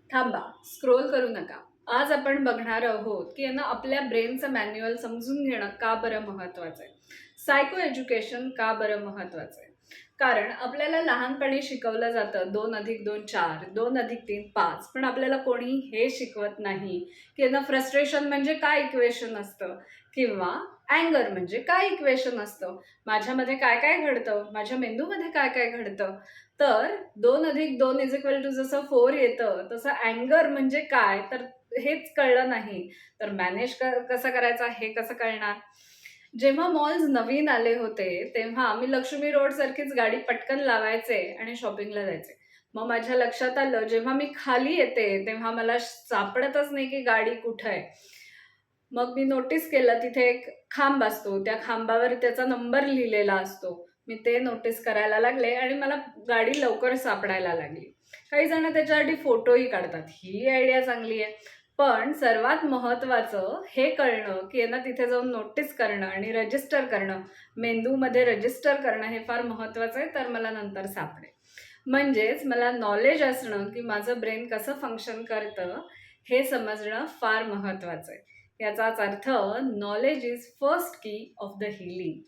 थांबा, स्क्रोल करू नका. आज आपण बघणार आहोत की आपल्या ब्रेनचं मॅन्युअल समजून घेणं का बरं महत्वाचं आहे. सायको एज्युकेशन का बरं महत्वाचं आहे. कारण आपल्याला लहानपणी शिकवलं जातं 2+2 4, 2+3 5, पण आपल्याला कोणी हे शिकवत नाही की फ्रस्ट्रेशन म्हणजे काय इक्वेशन असतं, किंवा अँगर म्हणजे काय इक्वेशन असतं, माझ्यामध्ये काय काय घडतं, माझ्या मेंदूमध्ये काय काय घडतं. तर 2+2 जसं 4 येतं, तसं अँगर म्हणजे काय, तर हेच कळलं नाही. तर मॅनेज कसं करायचं हे कसं कळणार. जेव्हा मॉल्स नवीन आले होते तेव्हा मी लक्ष्मी रोड सारखीच गाडी पटकन लावायचे आणि शॉपिंगला जायचे. मग माझ्या लक्षात आलं, जेव्हा मी खाली येते तेव्हा मला सापडतच नाही की गाडी कुठं आहे. मग मी नोटीस केलं, तिथे एक खांब असतो, त्या खांबावर त्याचा नंबर लिहिलेला असतो. मी ते नोटीस करायला लागले आणि मला गाडी लवकर सापडायला लागली. काही जण त्याच्यासाठी फोटोही काढतात, ही आयडिया चांगली आहे. पण सर्वात महत्त्वाचं हे कळणं की तिथे जाऊन नोटीस करणं आणि रजिस्टर करणं, मेंदूमध्ये रजिस्टर करणं हे फार महत्त्वाचं आहे. तर मला नंतर सापडेल. म्हणजेच मला नॉलेज असणं की माझं ब्रेन कसं फंक्शन करतं हे समजणं फार महत्त्वाचं आहे. याचाच अर्थ नॉलेज इज फर्स्ट की ऑफ द हिलिंग.